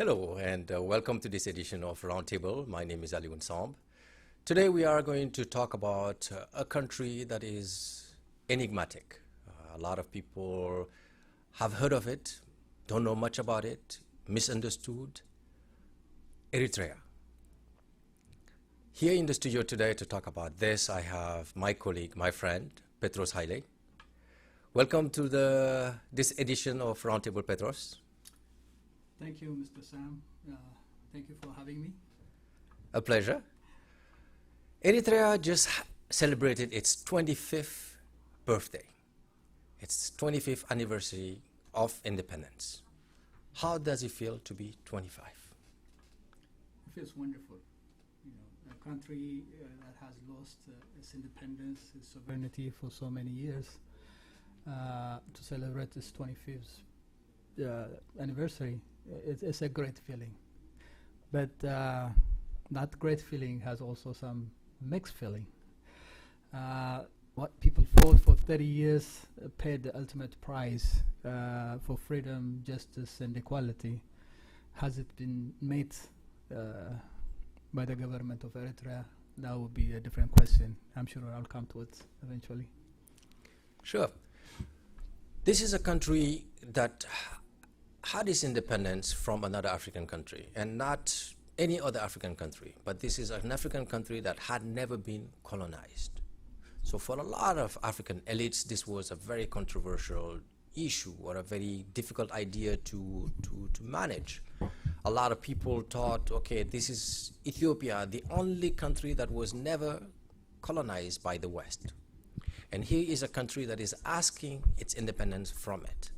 Hello and welcome to this edition of Roundtable. My name is Ali Samb. Today we are going to talk about a country that is enigmatic. A lot of people have heard of it, don't know much about it, misunderstood. Eritrea. Here in the studio today to talk about this, I have my colleague, my friend, Petros Haile. Welcome to this edition of Roundtable, Petros. Thank you, Mr. Sam. Thank you for having me. A pleasure. Eritrea just celebrated its 25th birthday, its 25th anniversary of independence. How does it feel to be 25? It feels wonderful. You know, a country that has lost its independence, its sovereignty for so many years, to celebrate its 25th anniversary, it's a great feeling. But that great feeling has also some mixed feeling. What people fought for 30 years, paid the ultimate price for freedom, justice, and equality. Has it been made by the government of Eritrea? That would be a different question. I'm sure I'll come to it eventually. Sure. This is a country that had its independence from another African country, and not any other African country, but this is an African country that had never been colonized. So for a lot of African elites, this was a very controversial issue or a very difficult idea to manage. A lot of people thought, okay, this is Ethiopia, the only country that was never colonized by the West. And here is a country that is asking its independence from it.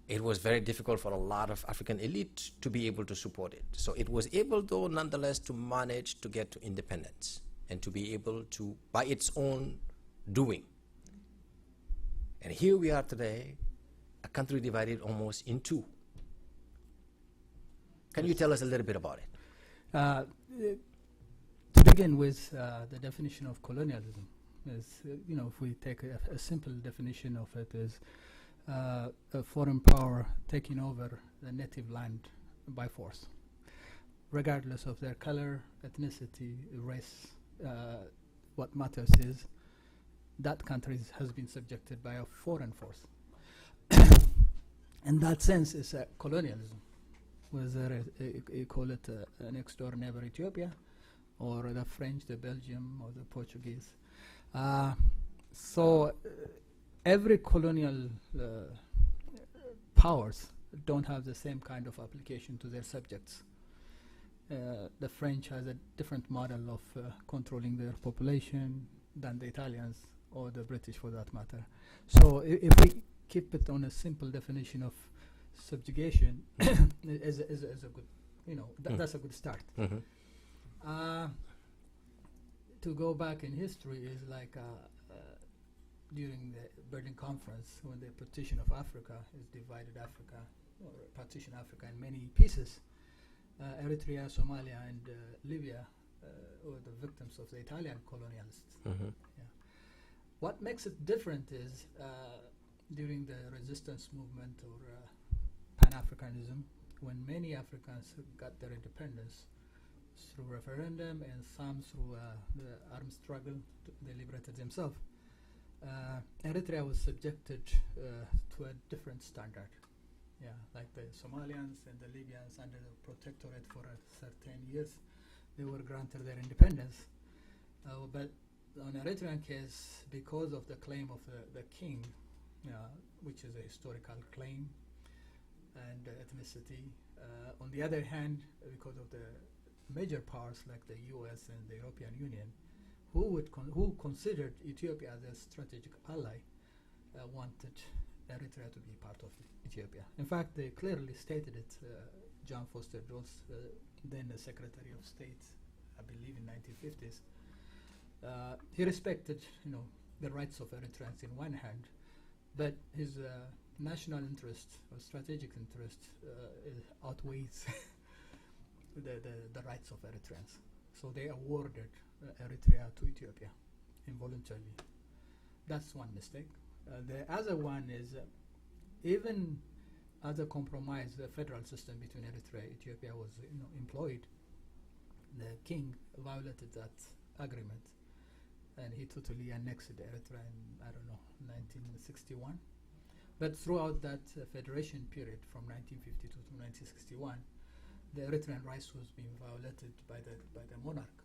It was very difficult for a lot of African elite to be able to support it. So it was able, though, nonetheless, to manage to get to independence and to be able to, by its own doing. And here we are today, a country divided almost in two. Can you tell us a little bit about it? To begin with, the definition of colonialism is, if we take a simple definition of it, is a foreign power taking over the native land by force, regardless of their color, ethnicity, race. What matters is that country has been subjected by a foreign force. In that sense, it's a colonialism, whether you call it a next door neighbor Ethiopia, or the French, the Belgium, or the Portuguese. Every colonial powers don't have the same kind of application to their subjects. The French has a different model of controlling their population than the Italians or the British, for that matter. So if we keep it on a simple definition of subjugation, is a good, that's a good start. Mm-hmm. To go back in history is like during the Berlin Conference, when the partition of Africa is divided Africa, or partition Africa in many pieces. Eritrea, Somalia, and Libya were the victims of the Italian colonialists. Mm-hmm. Yeah. What makes it different is during the resistance movement or Pan-Africanism, when many Africans got their independence through referendum and some through the armed struggle, they liberated themselves. Eritrea was subjected to a different standard. Yeah, like the Somalians and the Libyans under the protectorate for certain years, they were granted their independence. But on the Eritrean case, because of the claim of the king, which is a historical claim, and ethnicity. On the other hand, because of the major powers like the US and the European Union, who considered Ethiopia as a strategic ally, wanted Eritrea to be part of Ethiopia. In fact, they clearly stated it. John Foster Dulles, then the Secretary of State, I believe in 1950s, he respected, the rights of Eritreans in one hand, but his national interest or strategic interest outweighs the rights of Eritreans. So they awarded Eritrea to Ethiopia involuntarily. That's one mistake. The other one is even as a compromise, the federal system between Eritrea and Ethiopia was employed. The king violated that agreement, and he totally annexed Eritrea in, I don't know, 1961. But throughout that federation period from 1952 to 1961, the Eritrean rights was being violated by the monarch,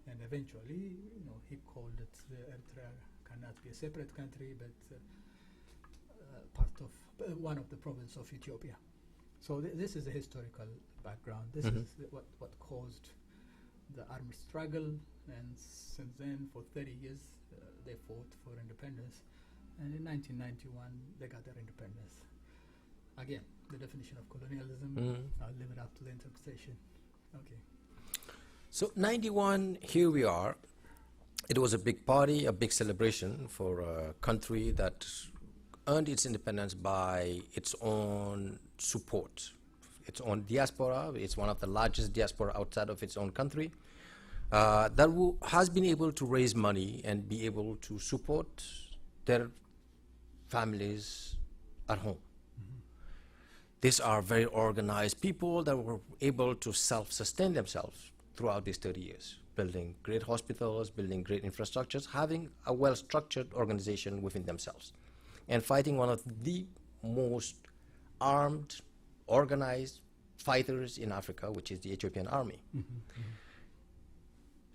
and eventually, he called it Eritrea cannot be a separate country, but part of one of the province of Ethiopia. So this is the historical background. This is what caused the armed struggle, and since then, for 30 years, they fought for independence, and in 1991, they got their independence. Again, the definition of colonialism, I'll leave it up to the interpretation. Okay. So 91, here we are. It was a big party, a big celebration for a country that earned its independence by its own support, its own diaspora. It's one of the largest diaspora outside of its own country that has been able to raise money and be able to support their families at home. These are very organized people that were able to self-sustain themselves throughout these 30 years, building great hospitals, building great infrastructures, having a well-structured organization within themselves, and fighting one of the most armed, organized fighters in Africa, which is the Ethiopian army.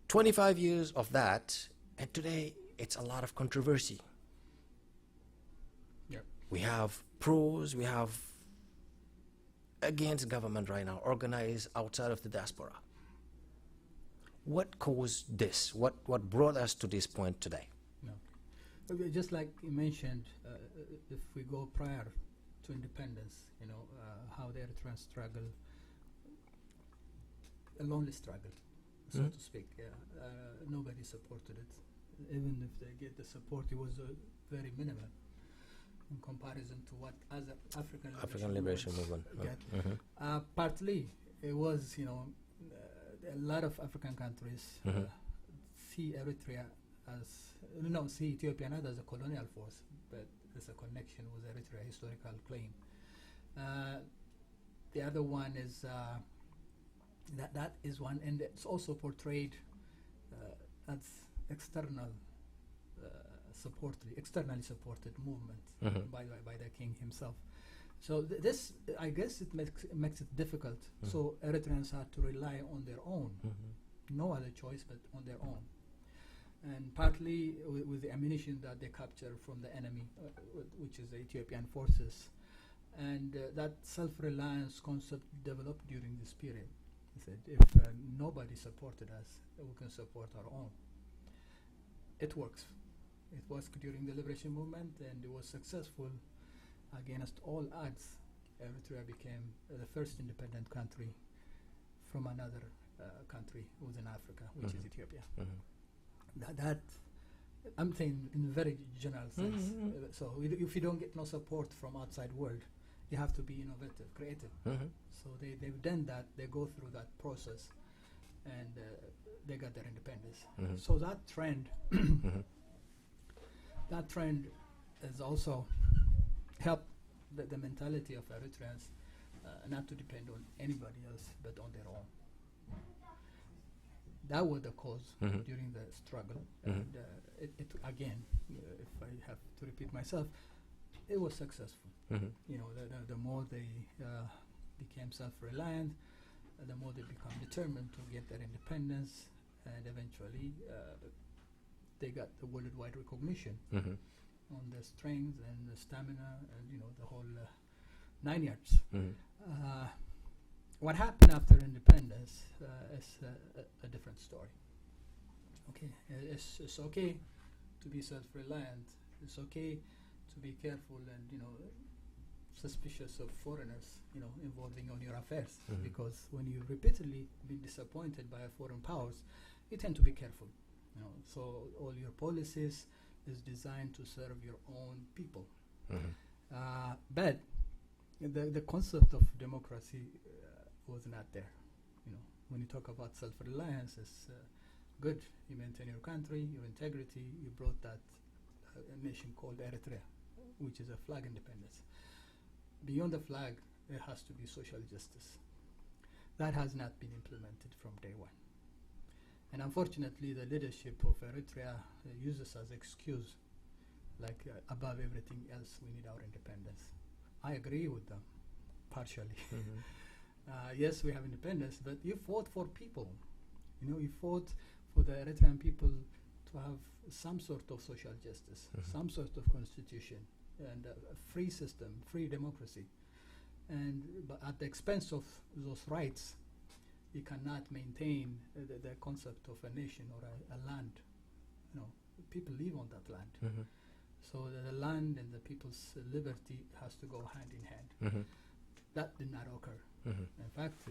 25 years of that, and today it's a lot of controversy. Yep. We have pros, we have against government right now, organized outside of the diaspora. What caused this? What brought us to this point today? No. Okay, just like you mentioned, if we go prior to independence, how the Eritrean struggle, a lonely struggle, so to speak. Nobody supported it. Even if they get the support, it was very minimal in comparison to what other African liberation movement get. Partly, it was, a lot of African countries see Eritrea see Ethiopia not as a colonial force, but there's a connection with Eritrea historical claim. The other one is that is one, and it's also portrayed as externally supported movement by the king himself. So this, I guess, it makes it difficult. So Eritreans had to rely on their own, no other choice but on their own, and partly with the ammunition that they capture from the enemy, which is the Ethiopian forces, and that self-reliance concept developed during this period. He said, if nobody supported us, we can support our own. It works. It worked during the liberation movement, and it was successful. Against all odds, Eritrea became the first independent country from another country within Africa, which is Ethiopia. That I'm saying in a very general sense. So if you don't get no support from outside world, you have to be innovative, creative. So they've done that. They go through that process, and they got their independence. So that trend, that trend is also help the mentality of Eritreans not to depend on anybody else but on their own. That was the cause during the struggle. And it again, if I have to repeat myself, it was successful. The more they became self-reliant, the more they become determined to get their independence, and eventually they got the worldwide recognition on their strength and the stamina and the whole 9 yards. What happened after independence is a different story. Okay, it's okay to be self-reliant. It's okay to be careful and suspicious of foreigners involving on your affairs, because when you repeatedly be disappointed by foreign powers, you tend to be careful. So all your policies is designed to serve your own people. But the concept of democracy was not there. When you talk about self-reliance, it's good. You maintain your country, your integrity. You brought that a nation called Eritrea, which is a flag independence. beyond the flag, there has to be social justice. That has not been implemented from day one. And unfortunately, the leadership of Eritrea uses as excuse, like above everything else, we need our independence. I agree with them, partially. Yes, we have independence, but you fought for people. You fought for the Eritrean people to have some sort of social justice, some sort of constitution, and a free system, free democracy. But at the expense of those rights, you cannot maintain the concept of a nation or a land. People live on that land. So the land and the people's liberty has to go hand in hand. That did not occur. In fact,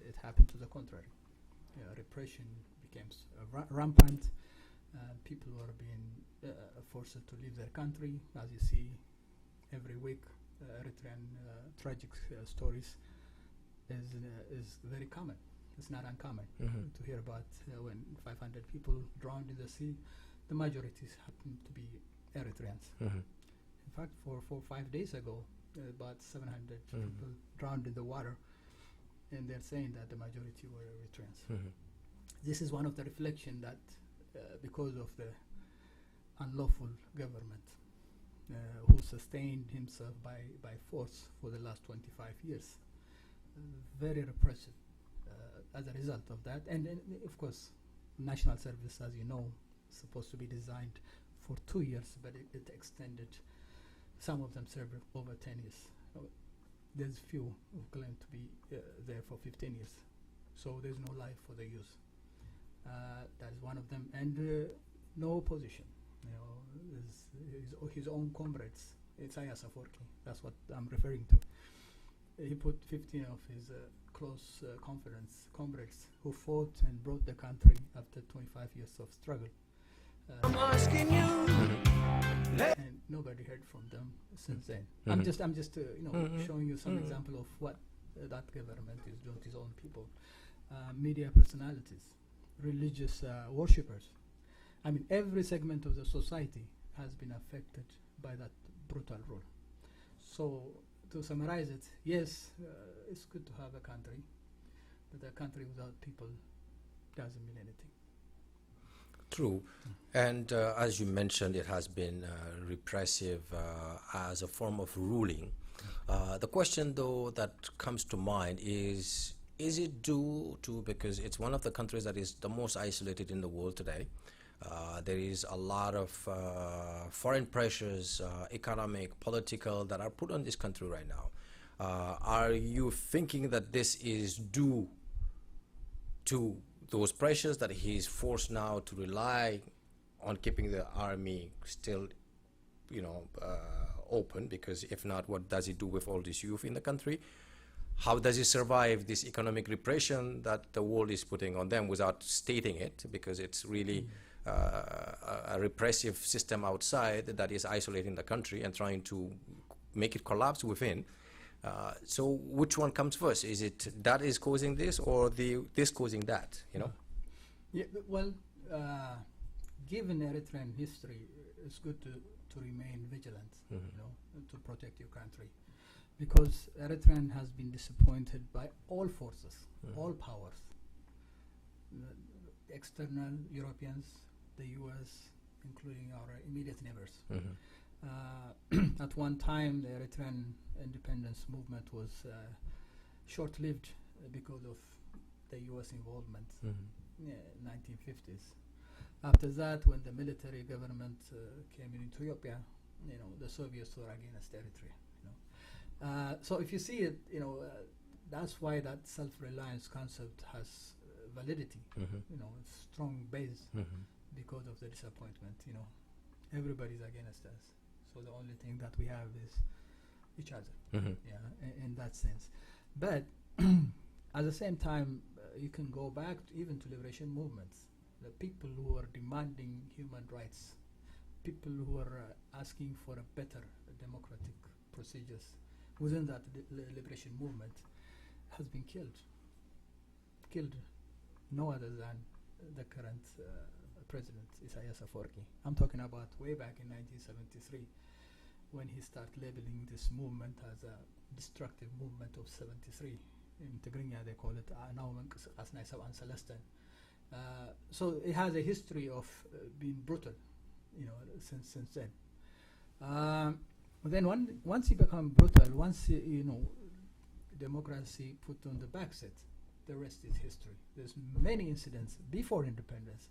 it happened to the contrary. Repression became rampant. People were being forced to leave their country. As you see, every week, Eritrean tragic stories is very common. It's not uncommon to hear about when 500 people drowned in the sea. The majorities happen to be Eritreans. In fact, for 5 days ago, about 700 people drowned in the water, and they're saying that the majority were Eritreans. This is one of the reflection that because of the unlawful government who sustained himself by force for the last 25 years, very repressive as a result of that. And of course, national service, as you know, is supposed to be designed for 2 years, but it extended. Some of them served over 10 years. There's few who claim to be there for 15 years. So there's no life for the youth. That is one of them. And no opposition. His own comrades. It's Isaias Afwerki. That's what I'm referring to. He put 15 of his close comrades who fought and brought the country after 25 years of struggle. I'm asking you. And nobody heard from them since then. I'm just showing you some example of what that government is doing to its own people. Media personalities, religious worshippers. I mean, every segment of the society has been affected by that brutal rule. So, to summarize it, yes, it's good to have a country, but a country without people doesn't mean anything. True. And as you mentioned, it has been repressive as a form of ruling. The question, though, that comes to mind is it due to, because it's one of the countries that is the most isolated in the world today. There is a lot of foreign pressures, economic, political, that are put on this country right now. Are you thinking that this is due to those pressures, that he is forced now to rely on keeping the army still, open? Because if not, what does he do with all this youth in the country? How does he survive this economic repression that the world is putting on them without stating it? Because it's really a repressive system outside that is isolating the country and trying to make it collapse within. So which one comes first? Is it that is causing this, or this causing that? Yeah, well, given Eritrean history, it's good to remain vigilant, to protect your country, because Eritrean has been disappointed by all forces, all powers, the external Europeans, the U.S., including our immediate neighbors. At one time, the Eritrean independence movement was short-lived because of the U.S. involvement in 1950s. After that, when the military government came in Ethiopia, the Soviets were against Eritrea. So if you see it, that's why that self-reliance concept has validity. It's strong base because of the disappointment. Everybody's against us. So the only thing that we have is each other, in that sense. But at the same time, you can go back even to liberation movements. The people who are demanding human rights, people who are asking for a better democratic procedures within that liberation movement has been killed. Killed no other than the current president, Isaias Afwerki. I'm talking about way back in 1973, when he started labeling this movement as a destructive movement of 73. In Tigrinya they call it Celestine. So it has a history of being brutal, since then. Then once he become brutal, once democracy put on the back seat, the rest is history. There's many incidents before independence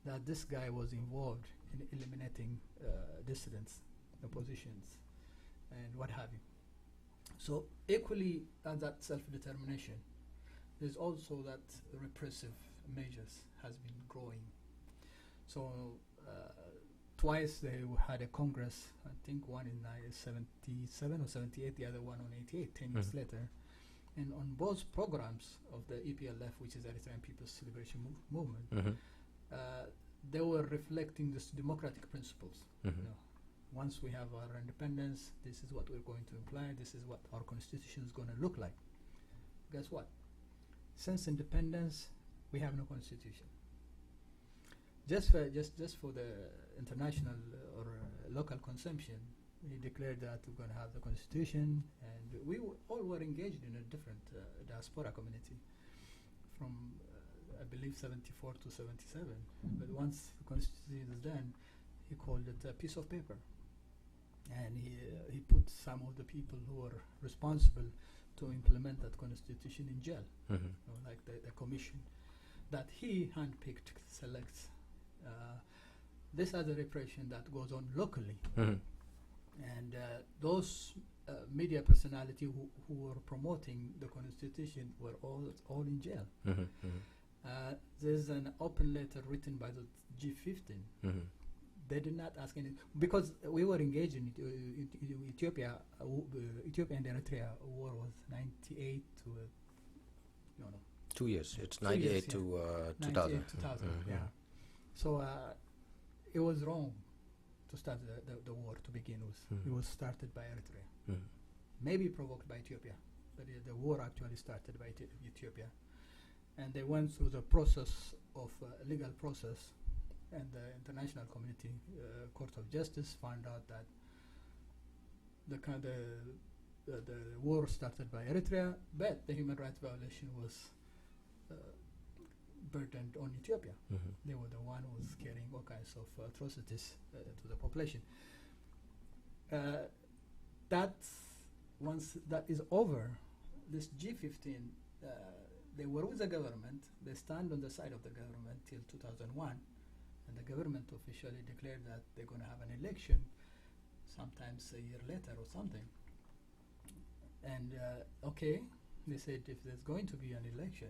that this guy was involved in eliminating dissidents, oppositions, and what have you. So equally as that self-determination, there's also that repressive measures has been growing. So twice they had a Congress, I think one in 77 or 78, the other one on 88, 10 years later. And on both programs of the EPLF, which is Eritrean People's Liberation Movement, they were reflecting this democratic principles. Once we have our independence, this is what we're going to imply, this is what our constitution is going to look like. Guess what? Since independence, we have no constitution. Just for the international or local consumption, he declared that we're going to have the constitution, and we all were engaged in a different diaspora community from I believe 74 to 77. But once the constitution is done, he called it a piece of paper, and he put some of the people who were responsible to implement that constitution in jail, like the commission that he handpicked, selects. This other repression that goes on locally, and those media personality who were promoting the constitution were all in jail. There's an open letter written by the G15. They did not ask any, because we were engaged in Ethiopia. Ethiopia and Eritrea war was 98 to 2 years. It's 98 to 2000. 2000, yeah. So it was wrong to start the war to begin with. It was started by Eritrea, maybe provoked by Ethiopia, but the war actually started by Ethiopia. And they went through the process of legal process, and the international community, Court of Justice, found out that the war started by Eritrea, but the human rights violation was burdened on Ethiopia. They were the one who was carrying all kinds of atrocities to the population. Once that is over, this G15, they were with the government. They stand on the side of the government till 2001, and the government officially declared that they're going to have an election sometimes a year later or something. And okay, they said if there's going to be an election,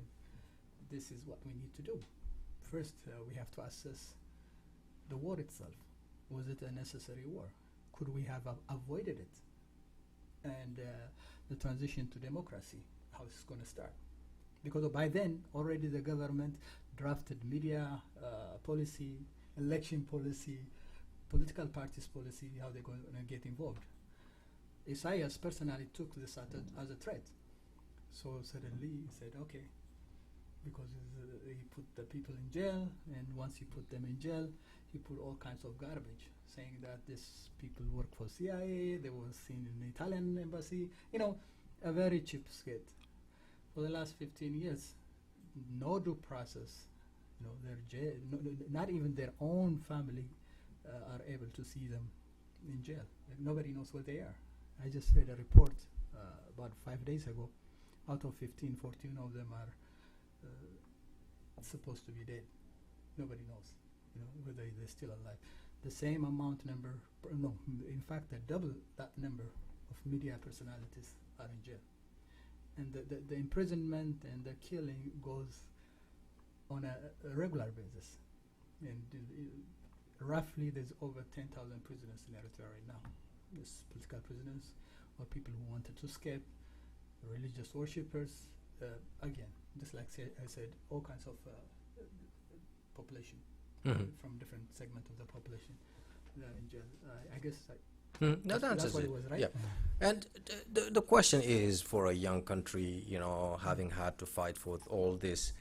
this is what we need to do. First, we have to assess the war itself. Was it a necessary war? Could we have avoided it? And the transition to democracy, how it's going to start. Because by then, already the government drafted media policy, election policy, political parties policy, how they're going to get involved. Isaias personally took this as a threat. So suddenly he said, okay, because he put the people in jail, and once he put them in jail, he put all kinds of garbage, saying that these people work for CIA, they were seen in the Italian embassy, a very cheap skit. For the last 15 years, no due process, not even their own family are able to see them in jail. Nobody knows where they are. I just read a report about 5 days ago. Out of 15, 14 of them are supposed to be dead. Nobody knows, whether they're still alive. The same number, in fact, double that number of media personalities are in jail. And the imprisonment and the killing goes on a regular basis. And roughly there's over 10,000 prisoners in Eritrea right now. There's political prisoners or people who wanted to escape, religious worshippers, again, just like I said, all kinds of population from different segments of the population in jail. I guess that's what it was, right? Yeah. And the question is, for a young country, having had to fight for all this,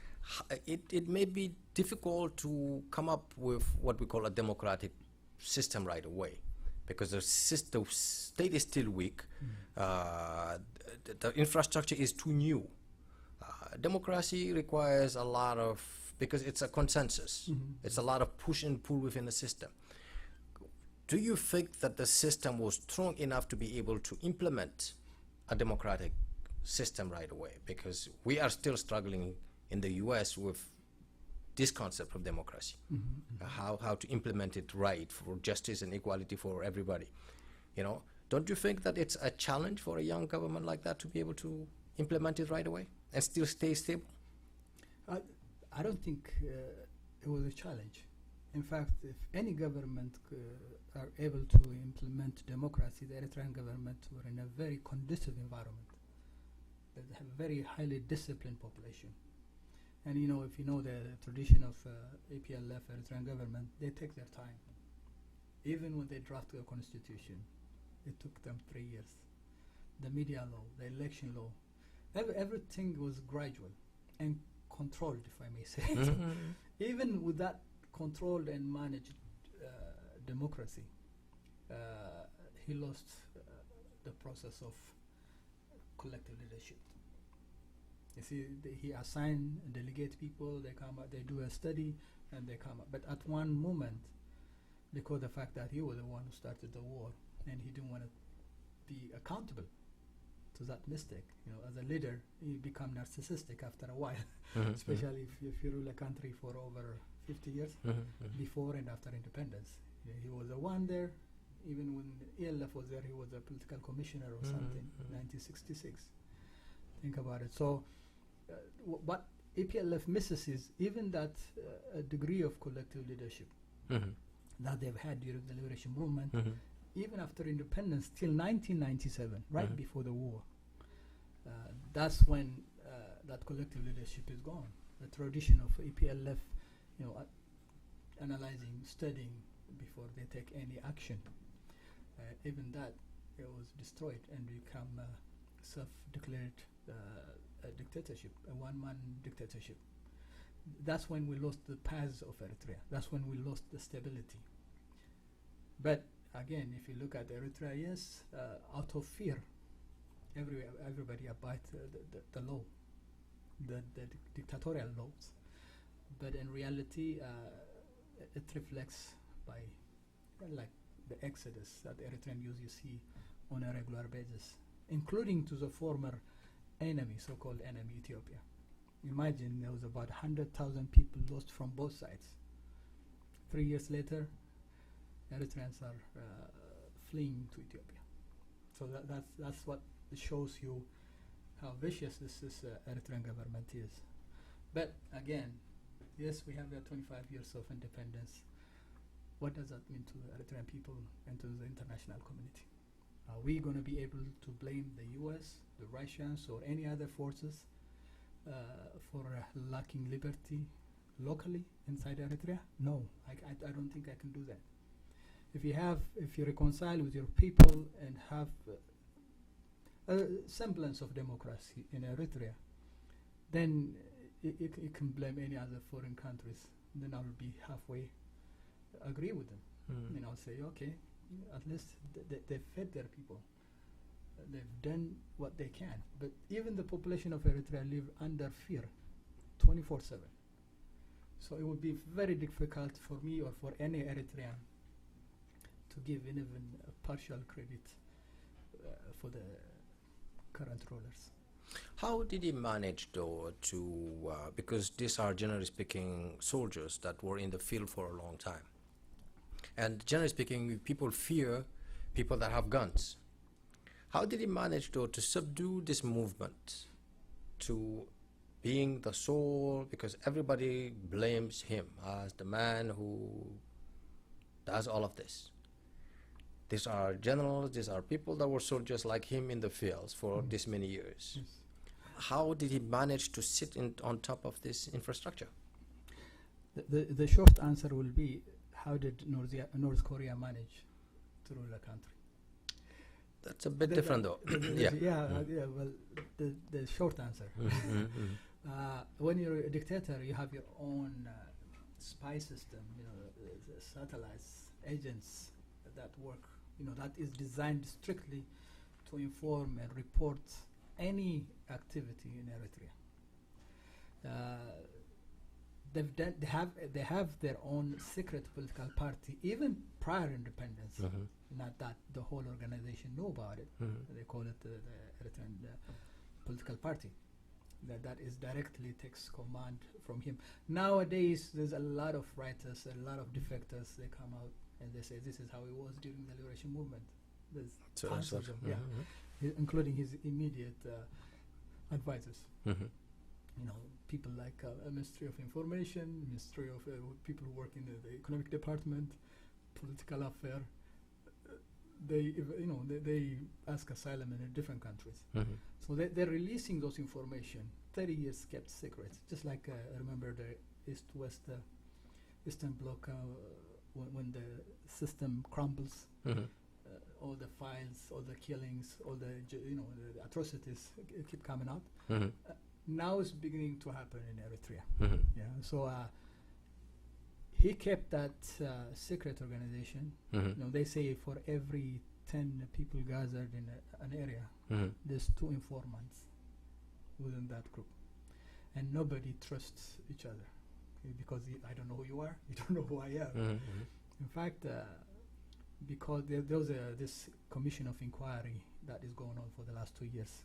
it may be difficult to come up with what we call a democratic system right away. because the state is still weak. The infrastructure is too new. Democracy requires a lot of, because it's a consensus. It's a lot of push and pull within the system. Do you think that the system was strong enough to be able to implement a democratic system right away? Because we are still struggling in the US with this concept of democracy, how to implement it right for justice and equality for everybody. You know, don't you think that it's a challenge for a young government like that to be able to implement it right away and still stay stable? I don't think it was a challenge. In fact, if any government are able to implement democracy, the Eritrean government were in a very conducive environment. They have a very highly disciplined population. And you know, if you know the tradition of APLF, Eritrean government, they take their time. Even when they draft a constitution, it took them 3 years. The media law, the election law, everything was gradual and controlled, if I may say. Even with that controlled and managed democracy, he lost the process of collective leadership. You see, he assigned delegate people, they come out, they do a study, and they come out. But at one moment, because of the fact that he was the one who started the war, and he didn't want to be accountable to that mistake. You know, as a leader, you become narcissistic after a while, especially if you rule a country for over 50 years, before and after independence. He was the one there, even when ELF was there, he was a political commissioner or something, 1966. Think about it. So what EPLF misses is even that a degree of collective leadership that they've had during the liberation movement, even after independence till 1997, right before the war. That's when that collective leadership is gone. The tradition of EPLF, you know, analyzing, studying before they take any action, even that it was destroyed and become self-declared dictatorship, a one-man dictatorship. That's when we lost the paths of Eritrea. That's when we lost the stability. But again, if you look at Eritrea, yes, out of fear, everybody abide the law, the dictatorial laws. But in reality, it reflects by like the exodus that the Eritrean youth you see on a regular basis, including to the former enemy, so-called enemy, Ethiopia. Imagine there was about 100,000 people lost from both sides. 3 years later, Eritreans are fleeing to Ethiopia. So that's what shows you how vicious this Eritrean government is. But again, yes, we have 25 years of independence. What does that mean to the Eritrean people and to the international community? Are we going to be able to blame the US, the Russians, or any other forces for lacking liberty locally inside Eritrea? No, I don't think I can do that. If you reconcile with your people and have a semblance of democracy in Eritrea, then you can blame any other foreign countries. Then I will be halfway agree with them. And I'll say, okay, at least they've fed their people. They've done what they can. But even the population of Eritrea live under fear 24/7. So it would be very difficult for me or for any Eritrean to give even a partial credit for the current rulers. How did he manage, though, to, because these are generally speaking soldiers that were in the field for a long time. And generally speaking, people fear people that have guns. How did he manage, though, to subdue this movement to being the sole, because everybody blames him as the man who does all of this. These are generals, these are people that were soldiers like him in the fields for this many years. Yes. How did he manage to sit on top of this infrastructure? The short answer will be, how did North Korea manage to rule a country? That's a bit different, though. Well, the short answer. When you're a dictator, you have your own spy system, satellites, agents that work that is designed strictly to inform and report any activity in Eritrea. They have their own secret political party even prior independence. Not that the whole organization knew about it. They call it the Eritrean political party. That is directly takes command from him. Nowadays, there's a lot of writers, a lot of defectors. They come out and they say this is how it was during the liberation movement. There's tons of them, including his immediate advisors. People like Ministry of Information, Ministry of people who work in the economic department, political affair. They ask asylum in different countries. So they're releasing those information. 30 years kept secret. Just like I remember the East-West Eastern Bloc when the system crumbles. All the files, all the killings, all the the atrocities keep coming out. Now it's beginning to happen in Eritrea. So he kept that secret organization. They say for every 10 people gathered in an area, there's 2 informants within that group, and nobody trusts each other because I don't know who you are, you don't know who I am. In fact, because there was this commission of inquiry that is going on for the last 2 years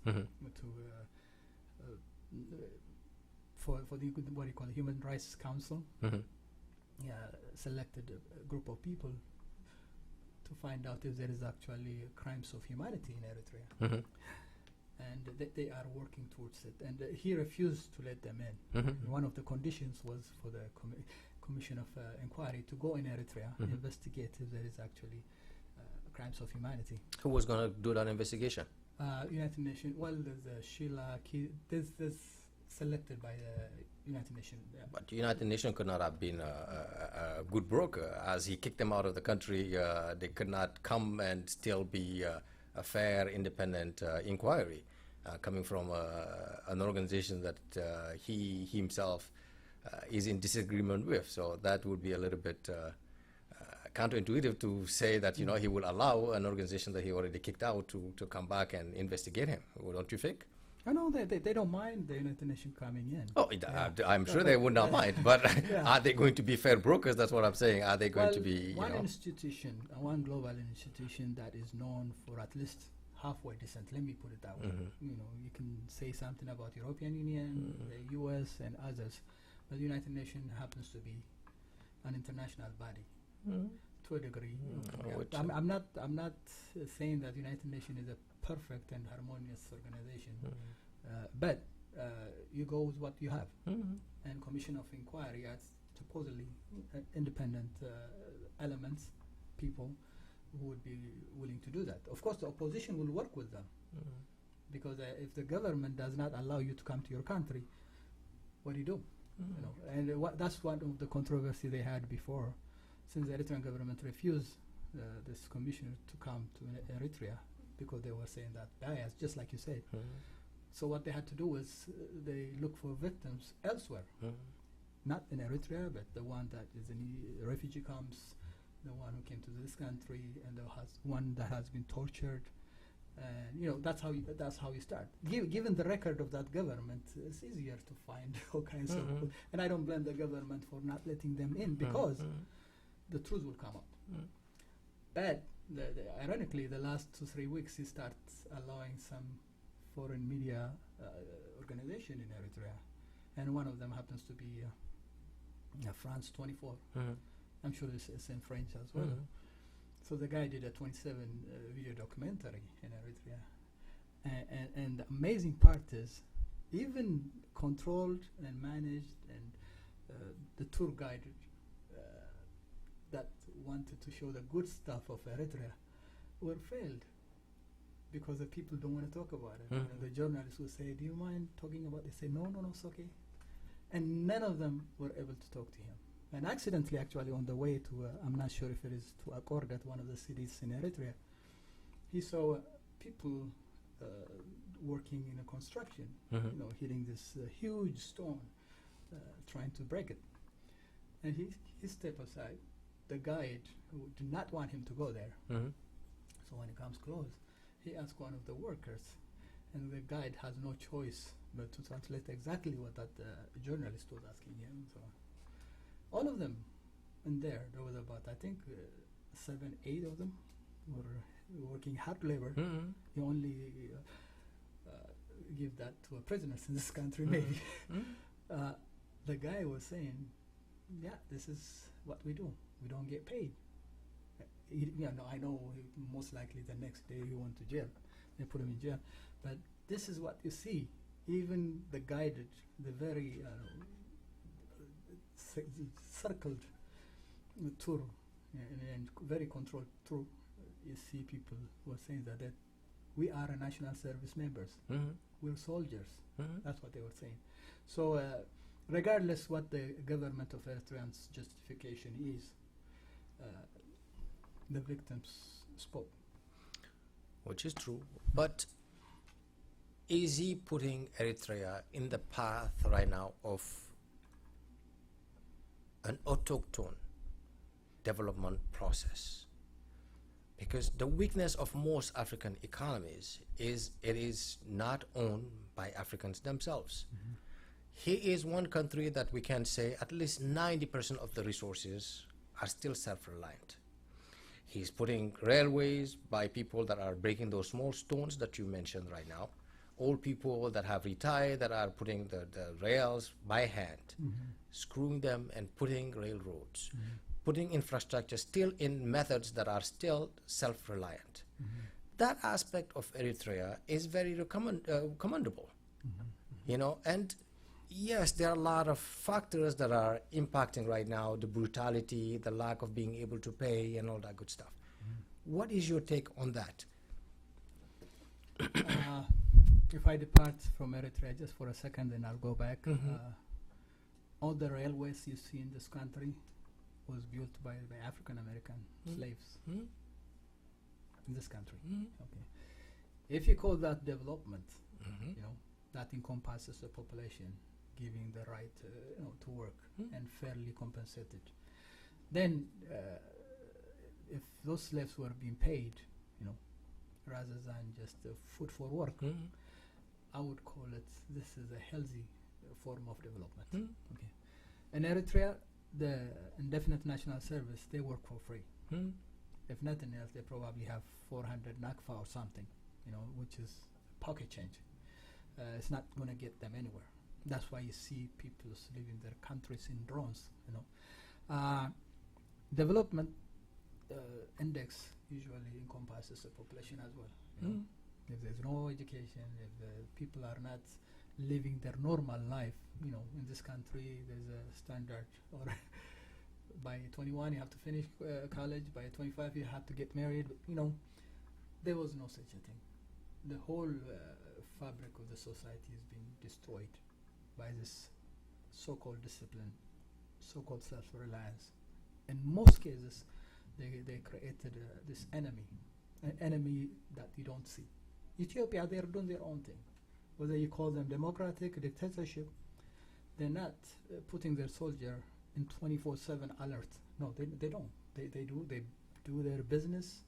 for the what you call the Human Rights Council. Selected a group of people to find out if there is actually crimes of humanity in Eritrea. And they are working towards it. And he refused to let them in. One of the conditions was for the Commission of Inquiry to go in Eritrea and investigate if there is actually crimes of humanity. Who was going to do that investigation? United Nations. Well, there's Sheila. There's selected by the United Nations. But the United Nations could not have been a good broker. As he kicked them out of the country, they could not come and still be a fair, independent inquiry coming from an organization that he himself is in disagreement with. So that would be a little bit counterintuitive to say that he will allow an organization that he already kicked out to come back and investigate him. Don't you think? I know they don't mind the United Nations coming in. Oh, I'm sure they would not mind. But are they going to be fair brokers? That's what I'm saying. Are they going to be one institution, one global institution that is known for at least halfway decent? Let me put it that way. You can say something about European Union, the U.S. and others, but the United Nations happens to be an international body to a degree. I'm not saying that the United Nations is a perfect and harmonious organization, but you go with what you have. And Commission of Inquiry as supposedly independent elements, people who would be willing to do that. Of course, the opposition will work with them, because if the government does not allow you to come to your country, what do you do? And that's one of the controversy they had before, since the Eritrean government refused this commissioner to come to Eritrea because they were saying that bias, just like you said. So what they had to do was they look for victims elsewhere, not in Eritrea, but the one that is in refugee camps, the one who came to this country, and the one that has been tortured. And that's how you start. Given the record of that government, it's easier to find all kinds of. And I don't blame the government for not letting them in, because the truth will come up. But ironically, the last 2-3 weeks, he starts allowing some foreign media organization in Eritrea, and one of them happens to be France 24. I'm sure it's in French as well. So the guy did a 27 video documentary in Eritrea, and the amazing part is, even controlled and managed, and the tour guide that wanted to show the good stuff of Eritrea were failed because the people don't want to talk about it. And the journalists would say, "Do you mind talking about it?" They say, no, it's okay. And none of them were able to talk to him. And accidentally, actually, on the way to, I'm not sure if it is to Akordat, one of the cities in Eritrea, he saw people working in a construction, hitting this huge stone, trying to break it. And he stepped aside. The guide, who did not want him to go there, So when he comes close, he asks one of the workers, and the guide has no choice but to translate exactly what that journalist was asking him. So all of them in there was about, I think, 7, 8 of them were working hard labor. You only give that to a prisoners in this country, maybe. The guy was saying, yeah, this is what we do. We don't get paid. I know most likely the next day he went to jail. They put him in jail. But this is what you see. Even the guided, the very circled tour and very controlled tour, you see people who are saying that we are a national service members. We're soldiers. That's what they were saying. So regardless what the government of Eritrean's justification is, the victims spoke. Which is true. But is he putting Eritrea in the path right now of an autochthone development process? Because the weakness of most African economies is it is not owned by Africans themselves. Here is one country that we can say at least 90% of the resources are still self-reliant. He's putting railways by people that are breaking those small stones that you mentioned right now. Old people that have retired that are putting the rails by hand, screwing them and putting railroads, putting infrastructure still in methods that are still self-reliant. That aspect of Eritrea is very commendable, you know, and yes, there are a lot of factors that are impacting right now, the brutality, the lack of being able to pay and all that good stuff. What is your take on that? If I depart from Eritrea just for a second, then I'll go back. All the railways you see in this country was built by African American slaves in this country. Okay. If you call that development, you know, that encompasses the population, giving the right to work and fairly compensated, then if those slaves were being paid, you know, rather than just food for work, I would call it this is a healthy form of development. Okay. In Eritrea, the indefinite national service, they work for free. If nothing else, they probably have 400 nakfa or something, you know, which is pocket change. It's not going to get them anywhere. That's why you see people leaving their countries in drones, you know. Development index usually encompasses the population as well. You know? If there's no education, if people are not living their normal life, you know, in this country there's a standard, or by 21 you have to finish college, by 25 you have to get married, you know. There was no such a thing. The whole fabric of the society has been destroyed by this so-called discipline, so-called self-reliance. In most cases, they created this enemy, an enemy that you don't see. Ethiopia, they're doing their own thing. Whether you call them democratic, dictatorship, they're not putting their soldier in 24/7 alert. No, they don't. They do their business.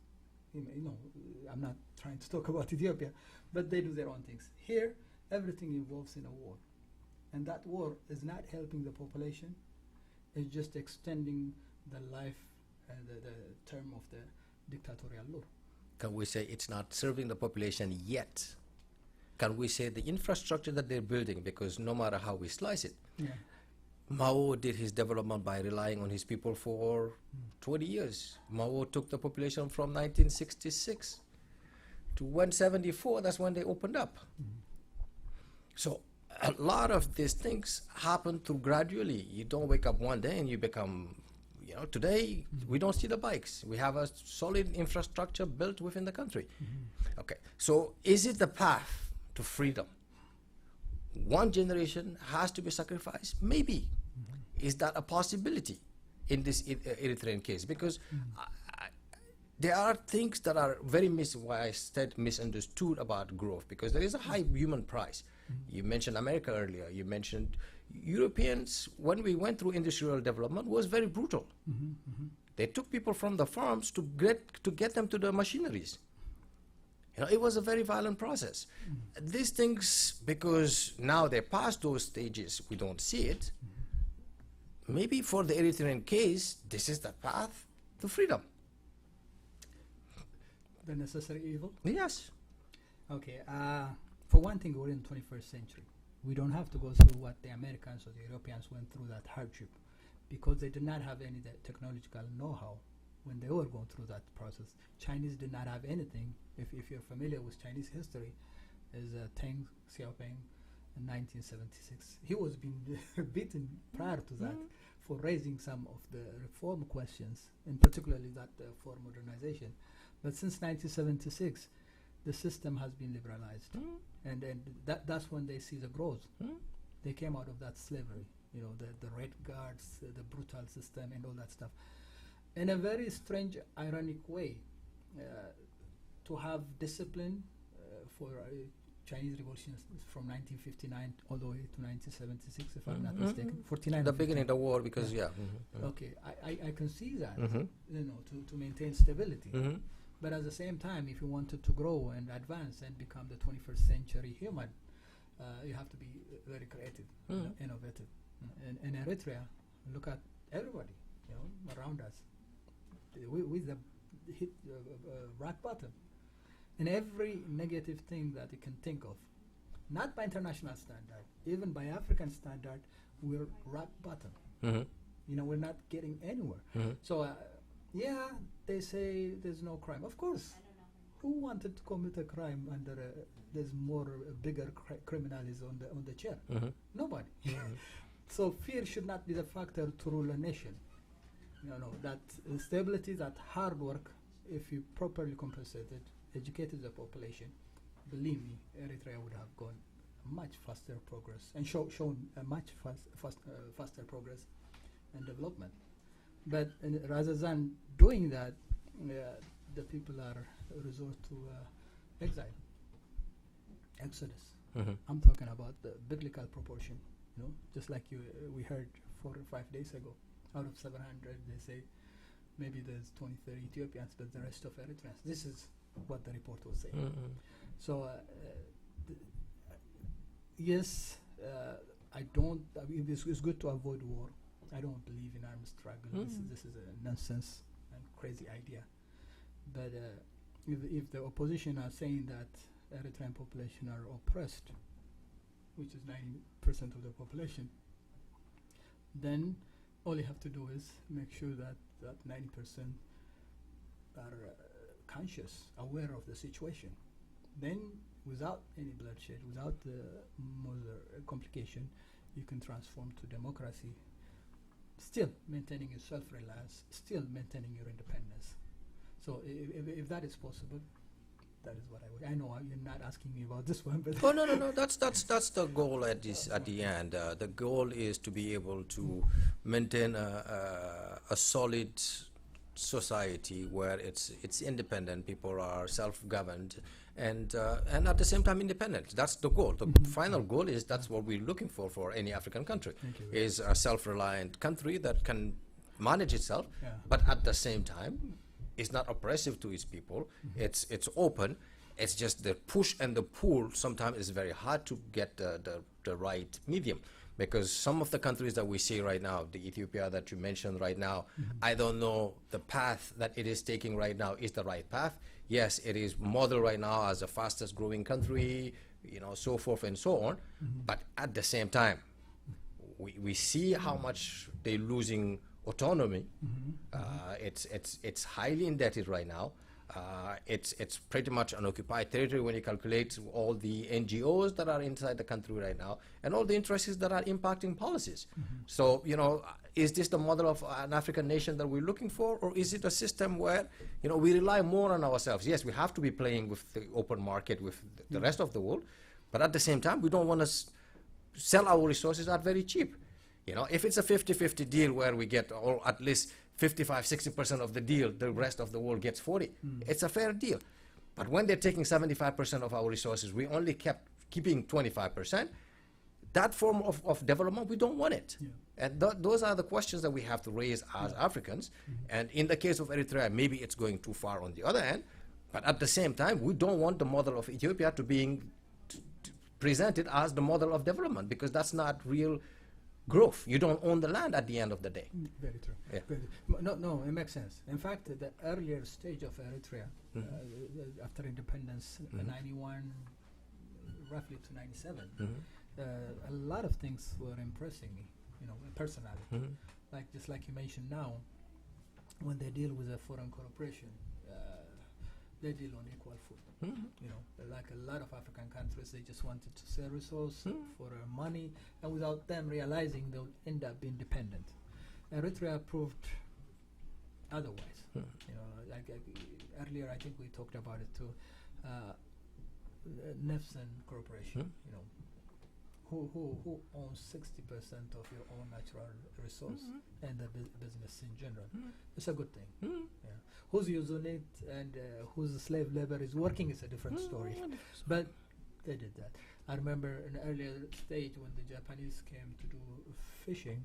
You know, I'm not trying to talk about Ethiopia, but they do their own things. Here, everything involves in a war. And that war is not helping the population. It's just extending the life and the term of the dictatorial law. Can we say it's not serving the population yet? Can we say the infrastructure that they're building, because no matter how we slice it, Mao did his development by relying on his people for 20 years. Mao took the population from 1966 to 174, that's when they opened up. So a lot of these things happen through gradually. You don't wake up one day and you become, you know, today we don't see the bikes. We have a solid infrastructure built within the country. Okay, so is it the path to freedom? One generation has to be sacrificed? Maybe. Is that a possibility in this Eritrean case? Because there are things that are very misunderstood about growth, because there is a high human price. You mentioned America earlier. You mentioned Europeans, when we went through industrial development, was very brutal. They took people from the farms to get them to the machineries. It was a very violent process. These things, because now they're past those stages, we don't see it. Maybe for the Eritrean case, this is the path to freedom. The necessary evil? Yes. Okay, for one thing, we're in the 21st century. We don't have to go through what the Americans or the Europeans went through, that hardship, because they did not have any technological know-how when they were going through that process. Chinese did not have anything. If you're familiar with Chinese history, is Deng Xiaoping in 1976. He was being beaten prior to that for raising some of the reform questions, and particularly that for modernization. But since 1976, the system has been liberalized, and that's when they see the growth. They came out of that slavery, the red guards, the brutal system, and all that stuff. In a very strange, ironic way, to have discipline for Chinese revolution from 1959 all the way to 1976, if I'm not mistaken. 49. The beginning of the war, because Okay, I can see that, to maintain stability. But at the same time, if you wanted to grow and advance and become the 21st century human, you have to be very creative, innovative. In Eritrea, look at everybody, around us. We hit rock bottom. In every negative thing that you can think of, not by international standard, even by African standard, we're rock bottom. We're not getting anywhere. So, they say there's no crime. Of course, who wanted to commit a crime under there's more bigger criminals on the chair? Nobody. So fear should not be the factor to rule a nation. That stability, that hard work, if you properly compensated, educated the population, believe me, Eritrea would have gone much faster progress and shown a much faster progress and development. But rather than doing that, the people are resort to exile, exodus. I'm talking about the biblical proportion, just like we heard 4 or 5 days ago. Out of 700, they say maybe there's 20, 30 Ethiopians, but the rest of Eritreans. This is what the report was saying. So, yes, it's good to avoid war. I don't believe in armed struggle. This is a nonsense and crazy idea. But if the opposition are saying that Eritrean population are oppressed, which is 90% of the population, then all you have to do is make sure that 90% are conscious, aware of the situation. Then, without any bloodshed, without more complication, you can transform to democracy, still maintaining your self-reliance, still maintaining your independence. So if that is possible, that is what I would. I know you're not asking me about this one, but no. That's the goal at the end. The goal is to be able to maintain a solid society where it's independent, people are self-governed, and at the same time independent. That's the goal. The final goal is that's what we're looking for any African country, is a self-reliant country that can manage itself, but at the same time is not oppressive to its people. It's open. It's just the push and the pull sometimes is very hard to get the right medium, because some of the countries that we see right now, the Ethiopia that you mentioned right now, I don't know the path that it is taking right now is the right path. Yes, it is modeled right now as the fastest growing country, so forth and so on. But at the same time, we see how much they're losing autonomy. It's highly indebted right now. It's pretty much an occupied territory when you calculate all the NGOs that are inside the country right now and all the interests that are impacting policies. So, is this the model of an African nation that we're looking for, or is it a system where, we rely more on ourselves? Yes, we have to be playing with the open market with the rest of the world, but at the same time, we don't want to sell our resources at very cheap. If it's a 50-50 deal where we get at least 55-60% of the deal, the rest of the world gets 40. It's a fair deal. But when they're taking 75% of our resources, we only keeping 25%. That form of development, we don't want it. And those are the questions that we have to raise as Africans. And in the case of Eritrea, maybe it's going too far on the other end. But at the same time, we don't want the model of Ethiopia to being presented as the model of development, because that's not real growth. You don't own the land at the end of the day. Very true. Yeah. No, it makes sense. In fact, the earlier stage of Eritrea, after independence, 91, roughly to 97, a lot of things were impressing me, personally. Just like you mentioned now, when they deal with a foreign corporation, they deal on equal foot. Like a lot of African countries, they just wanted to sell resource for money, and without them realizing they'll end up being dependent. Eritrea proved otherwise. Like earlier, I think we talked about it too. Nefson Corporation, who owns 60% of your own natural resource and the business in general. It's a good thing. Yeah. Who's using it and whose slave labor is working is a different story. But they did that. I remember in an earlier stage when the Japanese came to do fishing,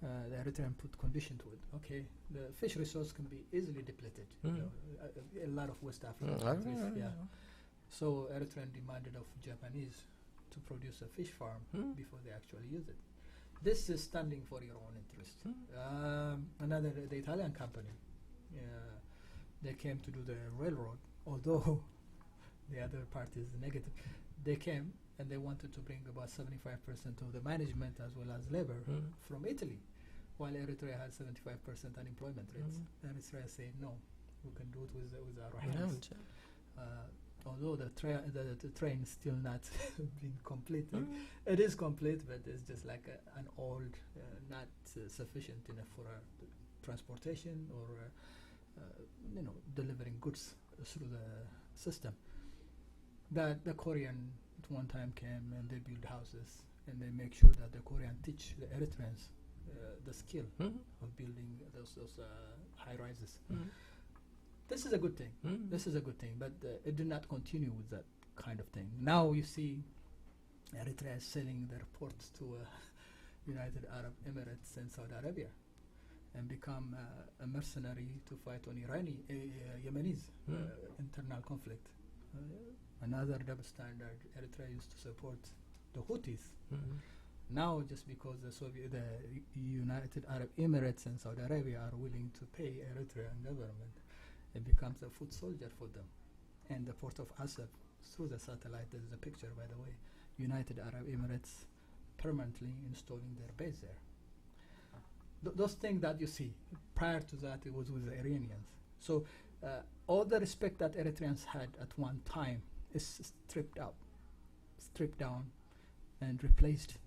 the Eritrean put condition to it. Okay, the fish resource can be easily depleted. A lot of West African countries. So Eritrean demanded of Japanese to produce a fish farm before they actually use it. This is standing for your own interest. Another, the Italian company, they came to do the railroad, although the other part is negative. They came and they wanted to bring about 75% of the management as well as labor from Italy, while Eritrea had 75% unemployment rates. Eritrea said, no, we can do it with our hands. Although the train is still not been completed. It is complete, but it's just like an old, not sufficient enough for transportation or delivering goods through the system. The Korean at one time came and they build houses and they make sure that the Korean teach the Eritreans the skill of building those high rises. This is a good thing. This is a good thing, but it did not continue with that kind of thing. Now you see Eritrea is selling their ports to United Arab Emirates and Saudi Arabia and become a mercenary to fight on Yemenis internal conflict. Another double standard. Eritrea used to support the Houthis. Now, just because the United Arab Emirates and Saudi Arabia are willing to pay Eritrean government, it becomes a foot soldier for them. And the port of Asab, through the satellite, there is a picture, by the way, United Arab Emirates permanently installing their base there. Those things that you see, prior to that it was with the Iranians. So all the respect that Eritreans had at one time is stripped down and replaced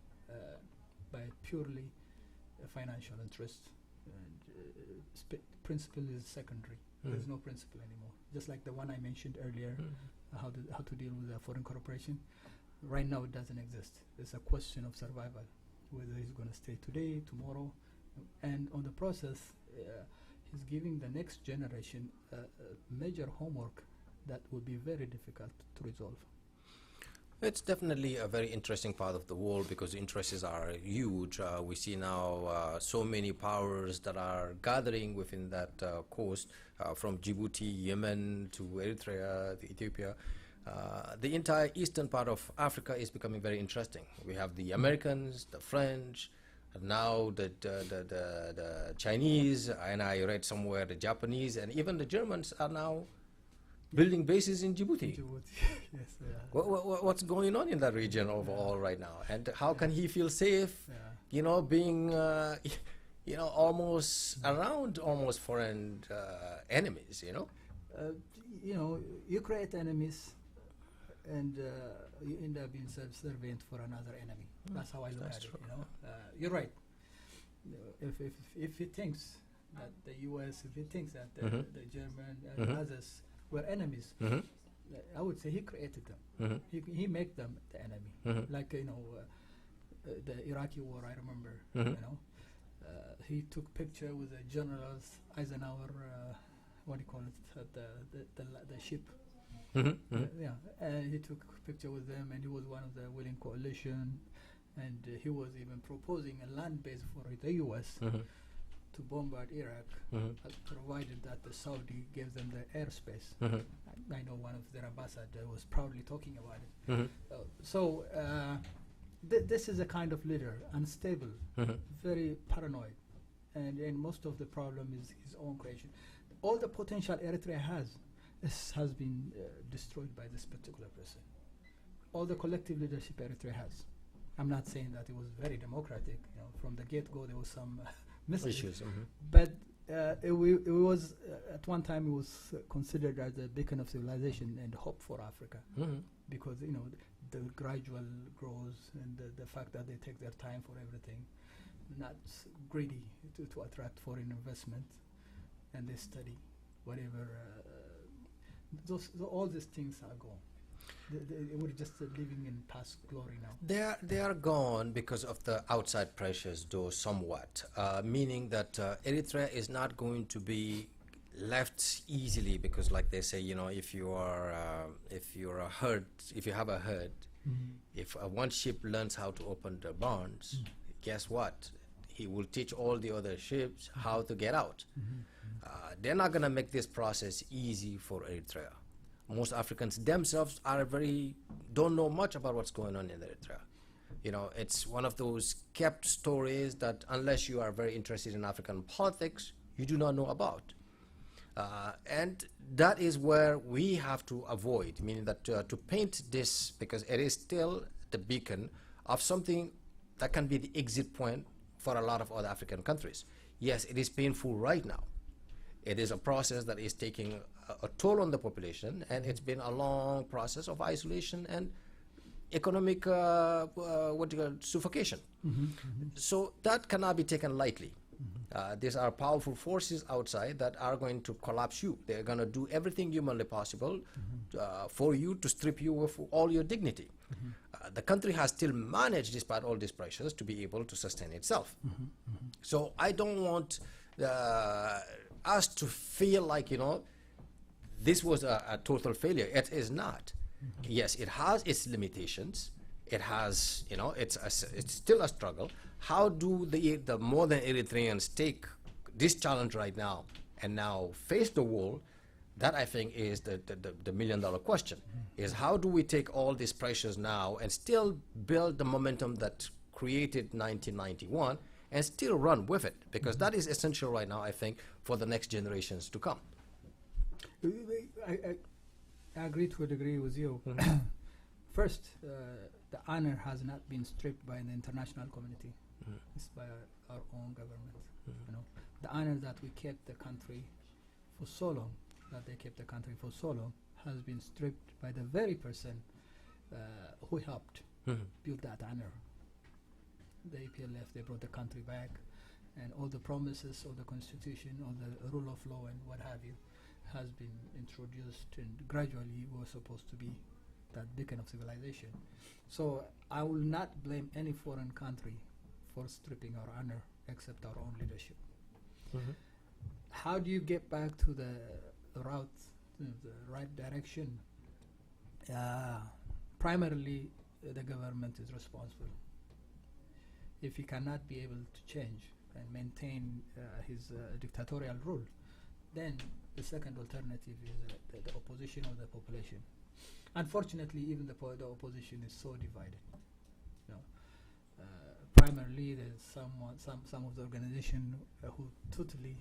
by purely financial interest. And principle is secondary. There's no principle anymore. Just like the one I mentioned earlier, how to deal with a foreign corporation. Right now it doesn't exist. It's a question of survival, whether he's going to stay today, tomorrow, and on the process, he's giving the next generation major homework that will be very difficult to resolve. It's definitely a very interesting part of the world because interests are huge. We see now so many powers that are gathering within that coast, from Djibouti, Yemen to Eritrea, to Ethiopia. The entire eastern part of Africa is becoming very interesting. We have the Americans, the French, and now the Chinese, and I read somewhere the Japanese, and even the Germans are now building bases in Djibouti. Yes. What's going on in that region overall right now, and how can he feel safe? Being almost around almost foreign enemies. You create enemies, and you end up being subservient for another enemy. That's how I look at it. You're right. If he thinks that the U.S., if he thinks that the German and others were enemies, I would say he created them. He made them the enemy. Like the Iraqi war, I remember. He took picture with the generals, Eisenhower. What do you call it? The ship. And he took picture with them, and he was one of the willing coalition, and he was even proposing a land base for the U.S. to to bombard Iraq, provided that the Saudi gave them the airspace. I know one of their ambassadors was proudly talking about it. This is a kind of leader, unstable, very paranoid, and most of the problem is his own creation. All the potential Eritrea has been destroyed by this particular person. All the collective leadership Eritrea has. I'm not saying that it was very democratic. From the get-go there was some issues, but it was at one time it was considered as a beacon of civilization and hope for Africa, because the gradual growth and the fact that they take their time for everything, not greedy to attract foreign investment, and they study whatever. All these things are gone. We're just living in past glory now. They are gone because of the outside pressures, though somewhat, meaning that Eritrea is not going to be left easily, because, like they say, if you have a herd, if one sheep learns how to open the barns, guess what? He will teach all the other sheep how to get out. They're not going to make this process easy for Eritrea. Most Africans themselves don't know much about what's going on in Eritrea. It's one of those kept stories that unless you are very interested in African politics, you do not know about. And that is where we have to avoid, meaning that to paint this, because it is still the beacon of something that can be the exit point for a lot of other African countries. Yes, it is painful right now. It is a process that is taking a toll on the population, and it's been a long process of isolation and economic suffocation. So that cannot be taken lightly. These are powerful forces outside that are going to collapse you. They're going to do everything humanly possible for you, to strip you of all your dignity. The country has still managed, despite all these pressures, to be able to sustain itself. So I don't want us to feel like, this was a total failure. It is not. Yes, it has its limitations. It has, it's still a struggle. How do the modern Eritreans take this challenge right now and now face the wall? That, I think, is the million-dollar question, is how do we take all these pressures now and still build the momentum that created 1991 and still run with it? Because that is essential right now, I think, for the next generations to come. I agree to a degree with you. First, the honor has not been stripped by the international community. It's by our own government. The honor that we kept the country for so long, has been stripped by the very person who helped build that honor. The APLF, they brought the country back, and all the promises of the constitution, all the rule of law and what have you, has been introduced, and gradually we're supposed to be that beacon of civilization. So I will not blame any foreign country for stripping our honor except our own leadership. How do you get back to the route, the right direction? Primarily, the government is responsible. If he cannot be able to change and maintain his dictatorial rule, then the second alternative is the opposition of the population. Unfortunately, even the opposition is so divided. Primarily, there's some of the organization who totally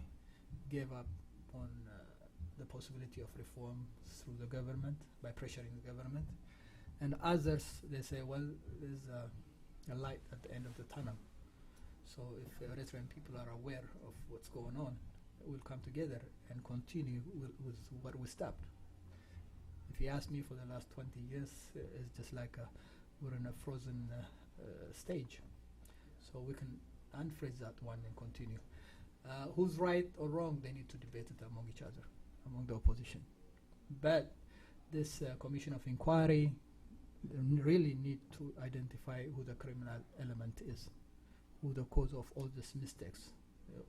gave up on the possibility of reform through the government by pressuring the government, and others, they say, well, there's a light at the end of the tunnel. So if Eritrean people are aware of what's going on, we'll come together and continue with what we stopped. If you ask me, for the last 20 years, it's just like we're in a frozen stage. So we can unfreeze that one and continue. Who's right or wrong, they need to debate it among each other, among the opposition. But this commission of inquiry really need to identify who the criminal element is, who the cause of all these mistakes,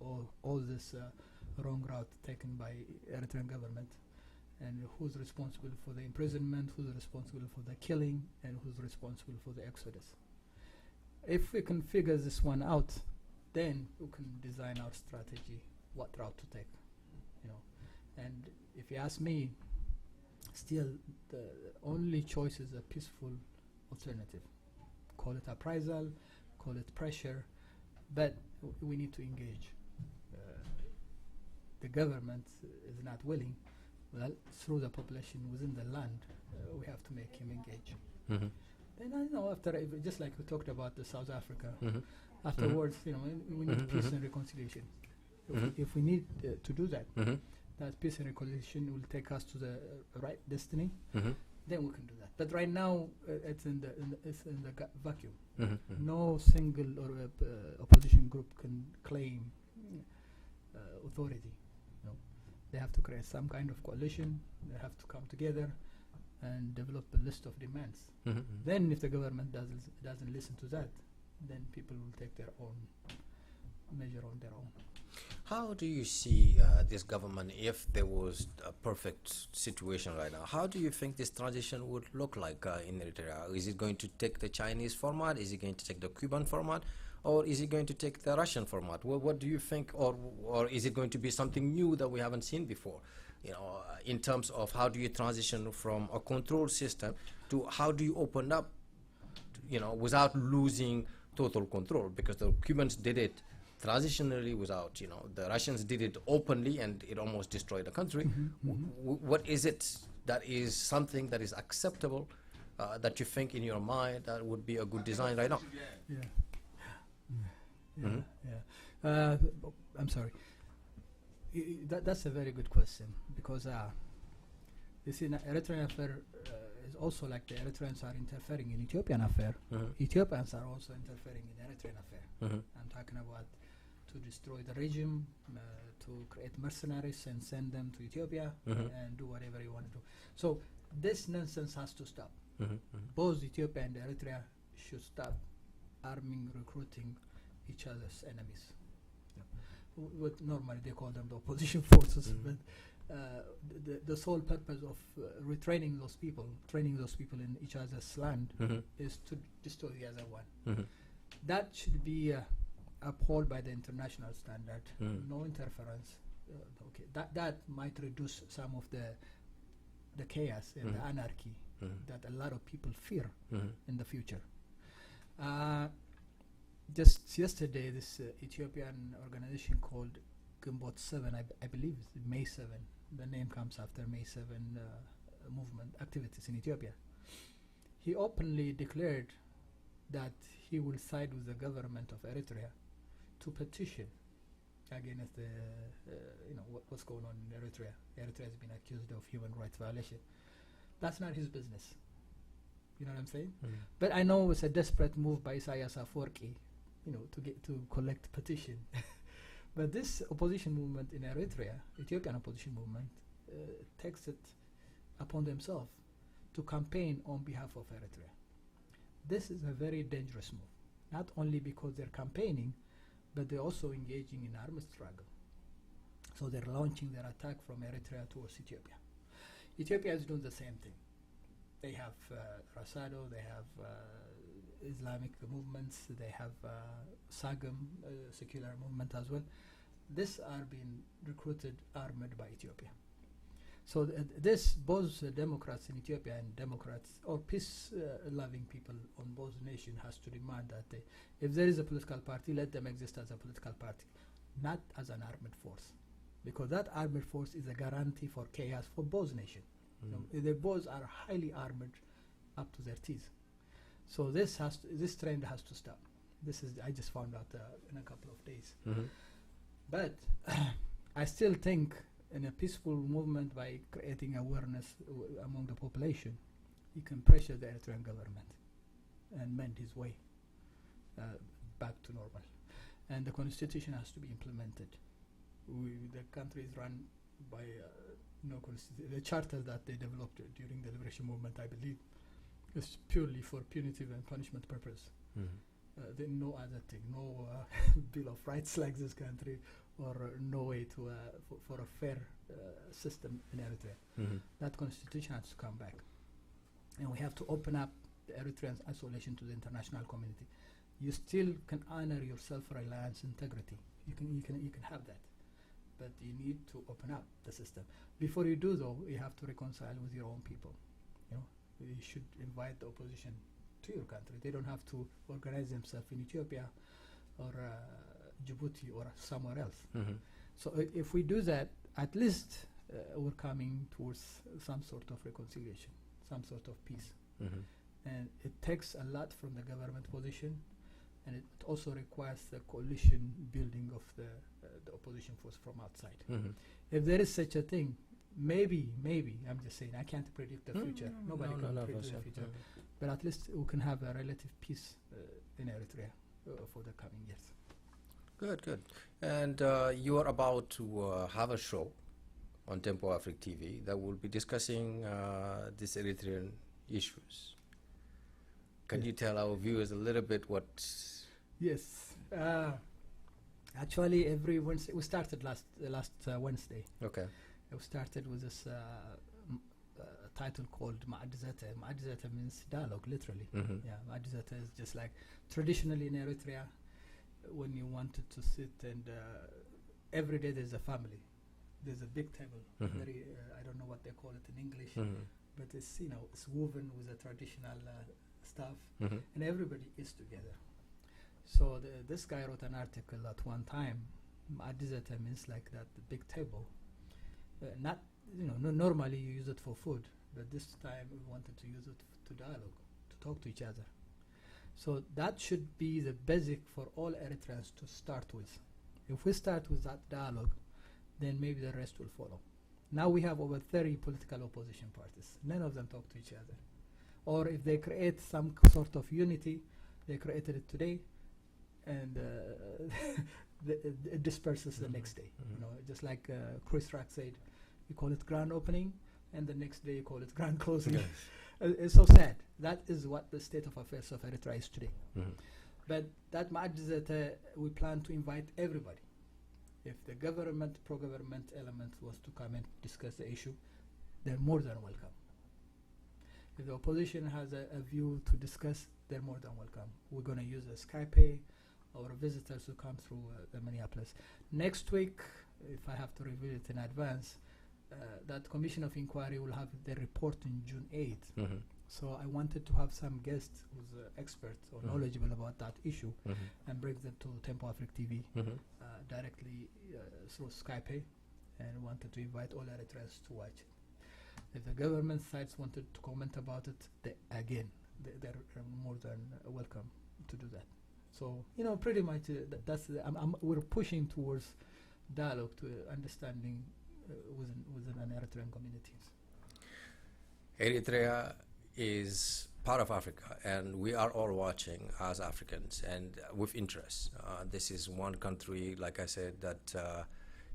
or all this wrong route taken by Eritrean government, and who's responsible for the imprisonment, who's responsible for the killing, and who's responsible for the exodus. If we can figure this one out, then we can design our strategy, what route to take, you know. And if you ask me, still the only choice is a peaceful alternative. Call it appraisal, call it pressure, but we need to engage. The government is not willing. Well, through the population within the land, we have to make him engage. Mm-hmm. Then I know after, just like we talked about the South Africa, Mm-hmm. afterwards, you know, we need Mhm, peace mhm. and reconciliation. Mhm. If we need to do that, Mm-hmm. that peace and reconciliation will take us to the right destiny. Mm-hmm. Then we can do that. But right now, it's in the vacuum. Mm-hmm. No single or opposition group can claim authority. No, they have to create some kind of coalition. They have to come together and develop a list of demands. Mm-hmm. Then, if the government doesn't listen to that, then people will take their own measure on their own. How do you see this government if there was a perfect situation right now? How do you think this transition would look like in Eritrea? Is it going to take the Chinese format? Is it going to take the Cuban format? Or is it going to take the Russian format? What do you think? Or is it going to be something new that we haven't seen before? You know, in terms of how do you transition from a control system to how do you open up, you know, without losing total control? Because the Cubans did it transitionally without, you know, the Russians did it openly and it almost destroyed the country. What is it that is something that is acceptable that you think in your mind that would be a good design right now? Yeah. Mhm. Yeah. I'm sorry. That's a very good question because you see, Eritrean affair is also like the Eritreans are interfering in Ethiopian affair. Mhm. Ethiopians are also interfering in Eritrean affair. Mhm. I'm talking about to destroy the regime, to create mercenaries and send them to Ethiopia Mhm. and do whatever you want to do. So this nonsense has to stop. Mhm. Both Ethiopia and Eritrea should stop arming, recruiting each other's enemies. What normally they call them the opposition forces, Mhm. but the sole purpose of retraining those people, training those people in each other's land, Mhm. is to destroy the other one. Mhm. That should be upheld by the international standard. Mm. No interference. Okay, that might reduce some of the chaos and the Mhm. anarchy Mhm. that a lot of people fear Mhm. in the future. Just yesterday, this Ethiopian organization called Gimbot 7, I believe it's May 7, the name comes after May 7 movement activities in Ethiopia. He openly declared that he will side with the government of Eritrea to petition against the, what's going on in Eritrea. Eritrea has been accused of human rights violation. That's not his business. You know what I'm saying? Mhm. But I know it's a desperate move by Isaias Afwerki, to collect petition. But this opposition movement in Eritrea, Ethiopian opposition movement, takes it upon themselves to campaign on behalf of Eritrea. This is a very dangerous move, not only because they're campaigning, but they're also engaging in armed struggle. So they're launching their attack from Eritrea towards Ethiopia. Ethiopia is doing the same thing. They have Rasado, they have Islamic movements, they have Sagam, secular movement as well. These are being recruited, armed by Ethiopia. So both Democrats in Ethiopia and Democrats or peace-loving people on both nations has to demand that if there is a political party, let them exist as a political party, not as an armed force, because that armed force is a guarantee for chaos for both nations. They both are highly armored up to their teeth. So this trend has to stop. I just found out in a couple of days. Mhm. But I still think in a peaceful movement, by creating awareness among the population, he can pressure the Eritrean government and mend his way back to normal. And the constitution has to be implemented. The country is run by no constitution. The charter that they developed during the liberation movement, I believe, is purely for punitive and punishment purpose. Mhm. Then no other thing, no Bill of Rights like this country, or no way to for a fair system in Eritrea. Mhm. That constitution has to come back, and we have to open up the Eritreans' isolation to the international community. you still can honor your self-reliance integrity. You can have that, but you need to open up the system. Before you do, though, you have to reconcile with your own people. You know, you should invite the opposition to your country. They don't have to organize themselves in Ethiopia or Djibouti or somewhere else. So if we do that, at least we're coming towards some sort of reconciliation, some sort of peace. And it takes a lot from the government position, and it also requires the coalition building of the opposition force from outside. If there is such a thing, maybe, I'm just saying, I can't predict the future. Nobody can predict the future. But at least we can have a relative peace in Eritrea for the coming years. Good. And you are about to have a show on Tempo Afric TV that will be discussing these Eritrean issues. Can you tell our viewers a little bit what? Yes. Actually, every Wednesday, we started last Wednesday. Okay. We started with this title called Ma'adzata. Ma'adzata means dialogue, literally. Yeah, Ma'adzata is just like traditionally in Eritrea, when you wanted to sit and every day there's a family. There's a big table. Very, I don't know what they call it in English, but it's, you know, it's woven with a traditional stuff, and everybody is together. So this guy wrote an article at one time. Ma'adzata means like that, the big table. Not, you know, normally you use it for food, but this time we wanted to use it to dialogue, to talk to each other. So that should be the basic for all Eritreans to start with. If we start with that dialogue, then maybe the rest will follow. Now we have over 30 political opposition parties. None of them talk to each other. Or if they create some sort of unity, they created it today, and it disperses the next day. You know, just like Chris Rock said, you call it grand opening, and the next day you call it grand closing. It's so sad. That is what the state of affairs of Eritrea is today. But that Ma'adzata, we plan to invite everybody. If the government, pro-government element was to come and discuss the issue, they're more than welcome. If the opposition has a view to discuss, they're more than welcome. We're going to use a Skype or visitors who come through the Minneapolis. Next week, if I have to reveal it in advance, that commission of inquiry will have their report in June 8th. So I wanted to have some guests who's experts or knowledgeable about that issue and bring them to Tempo Afric TV directly through Skype, and wanted to invite all Eritreans to watch it. If the government sides wanted to comment about it, they're more than welcome to do that. So, you know, pretty much we're pushing towards dialogue, to understanding within an Eritrean communities. Eritrea is part of Africa, and we are all watching as Africans and with interest. This is one country, like I said, that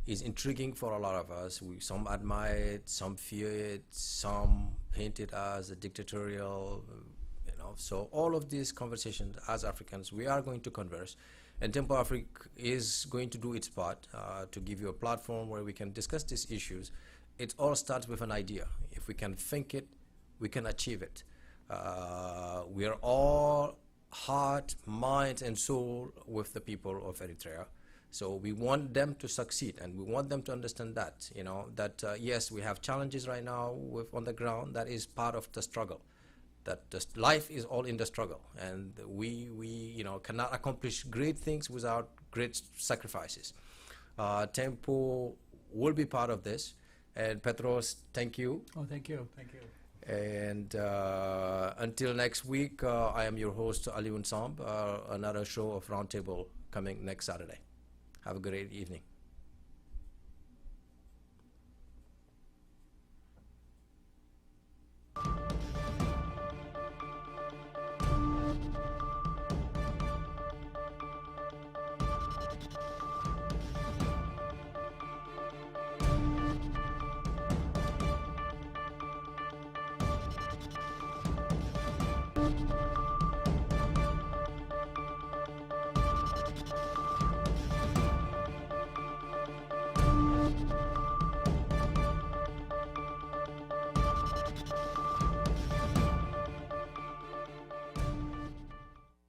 is intriguing for a lot of us. Some admire it, some fear it, some paint it as a dictatorial, you know. So all of these conversations as Africans, we are going to converse, and Tempo Afric is going to do its part to give you a platform where we can discuss these issues. It all starts with an idea. If we can think it, we can achieve it. We are all heart, mind, and soul with the people of Eritrea. So we want them to succeed, and we want them to understand that, you know, that yes, we have challenges right now on the ground. That is part of the struggle. That life is all in the struggle, and we you know, cannot accomplish great things without great sacrifices. Tempo will be part of this, and Petros, thank you. Oh, thank you. And until next week, I am your host, Ali Unsamb. Another show of Roundtable coming next Saturday. Have a great evening.